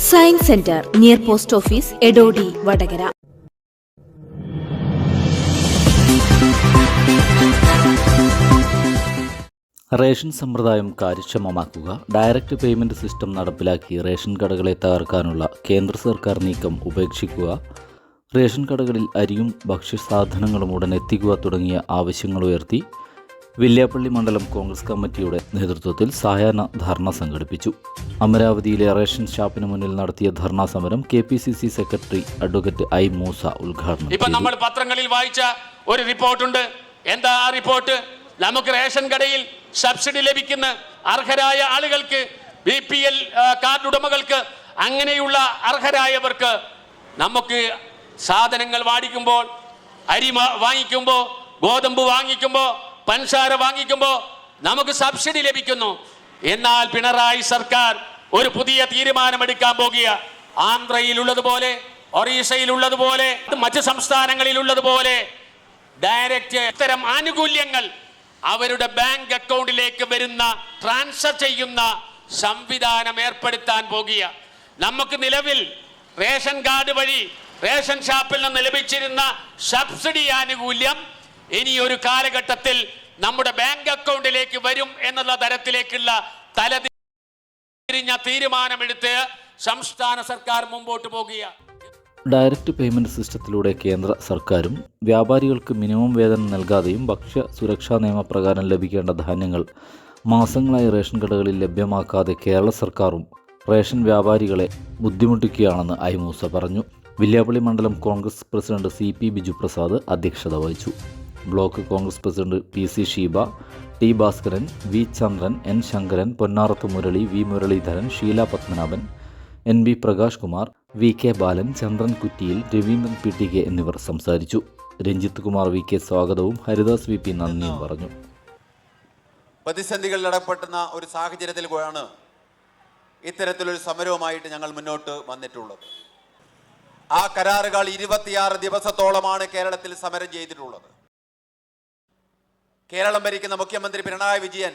Science centre near post office, Edodi, Vadakara. Ration സമ്പ്രദായം കാര്യക്ഷമമാക്കുക. Direct payment system നടപ്പിലാക്കി ration കടകളെ തകർക്കാനുള്ള കേന്ദ്ര സർക്കാർ നീക്കം ഉപേക്ഷിക്കുക. റേഷൻ കടകളിൽ അരിയും ഭക്ഷ്യസാധനങ്ങളും ഉടൻ എത്തിക്കുക തുടങ്ങിയ ആവശ്യങ്ങളുയർത്തി വില്യാപ്പള്ളി മണ്ഡലം കോൺഗ്രസ് കമ്മിറ്റിയുടെ നേതൃത്വത്തിൽ സായാഹ്ന ധർണ സംഘടിപ്പിച്ചു. അമരാവതിയിലെ റേഷൻ ഷാപ്പിന് മുന്നിൽ നടത്തിയ ധർണാ സമരം KPCC secretary advocate I Moosa ഉദ്ഘാടനം ചെയ്തു. ഇപ്പൊ നമ്മൾ പത്രങ്ങളിൽ വായിച്ച ഒരു റിപ്പോർട്ടുണ്ട്. എന്താ ആ റിപ്പോർട്ട്? നമുക്ക് റേഷൻ കടയിൽ സബ്സിഡി ലഭിക്കുന്ന അർഹരായ ആളുകൾക്ക്, BPL കാർഡ് ഉടമകൾക്ക്, അങ്ങനെയുള്ള അർഹരായവർക്ക് നമുക്ക് സാധനങ്ങൾ വാങ്ങിക്കുമ്പോൾ, അരി വാങ്ങിക്കുമ്പോൾ, ഗോതമ്പ് വാങ്ങിക്കുമ്പോൾ, പഞ്ചസാര വാങ്ങിക്കുമ്പോൾ നമുക്ക് സബ്സിഡി ലഭിക്കുന്നു. എന്നാൽ പിണറായി സർക്കാർ ഒരു പുതിയ തീരുമാനമെടുക്കാൻ പോകുക. ആന്ധ്രയിലുള്ളതുപോലെ, ഒറീസയിലുള്ളതുപോലെ, മറ്റ് സംസ്ഥാനങ്ങളിലുള്ളതുപോലെ ഡയറക്റ്റ് ഇത്തരം ആനുകൂല്യങ്ങൾ അവരുടെ ബാങ്ക് അക്കൗണ്ടിലേക്ക് വരുന്ന, ട്രാൻസ്ഫർ ചെയ്യുന്ന സംവിധാനം ഏർപ്പെടുത്താൻ പോകുക. നമുക്ക് നിലവിൽ റേഷൻ കാർഡ് വഴി റേഷൻ ഷാപ്പിൽ നിന്ന് ലഭിച്ചിരുന്ന സബ്സിഡി ആനുകൂല്യം ഇനി ഒരു കാലഘട്ടത്തിൽ നമ്മുടെ ബാങ്ക് അക്കൗണ്ടിലേക്ക് വരും എന്നുള്ള തരത്തിലേക്കുള്ള തലതിരിഞ്ഞ തീരുമാനമെടുത്ത് സംസ്ഥാന സർക്കാർ മുമ്പോട്ട് പോകുക. ഡയറക്റ്റ് പേയ്മെന്റ് സിസ്റ്റത്തിലൂടെ കേന്ദ്ര സർക്കാരും വ്യാപാരികൾക്ക് മിനിമം വേതനം നൽകാതെയും ഭക്ഷ്യ സുരക്ഷാ നിയമപ്രകാരം ലഭിക്കേണ്ട ധാന്യങ്ങൾ മാസങ്ങളായി റേഷൻ കടകളിൽ ലഭ്യമാക്കാതെ കേരള സർക്കാരും റേഷൻ വ്യാപാരികളെ ബുദ്ധിമുട്ടിക്കുകയാണെന്ന് ഐ മൂസ പറഞ്ഞു. വില്യാപ്പള്ളി മണ്ഡലം Congress president CP Biju Prasad അധ്യക്ഷത വഹിച്ചു. Block Congress president PC Sheeba, T Bhaskaran, V Chandran, N Sankaran, Ponnarath Murali, V Muraleedharan, Sheela Padmanabhan, NB Prakash Kumar, VK Balan, Chandran Kuttiyil, Raveendran PTK എന്നിവർ സംസാരിച്ചു. രഞ്ജിത്ത് കുമാർ VK സ്വാഗതവും ഹരിദാസ് VP നന്ദിയും പറഞ്ഞു. പ്രതിസന്ധികളിൽ അടപ്പെടുന്ന ഒരു സാഹചര്യത്തിലാണ് ഇത്തരത്തിലൊരു സമരവുമായിട്ട് ഞങ്ങൾ മുന്നോട്ട് വന്നിട്ടുള്ളത്. ആ കരാറുകൾ 26 ദിവസത്തോളമാണ് കേരളത്തിൽ സമരം ചെയ്തിട്ടുള്ളത്. കേരളം ഭരിക്കുന്ന മുഖ്യമന്ത്രി പിണറായി വിജയൻ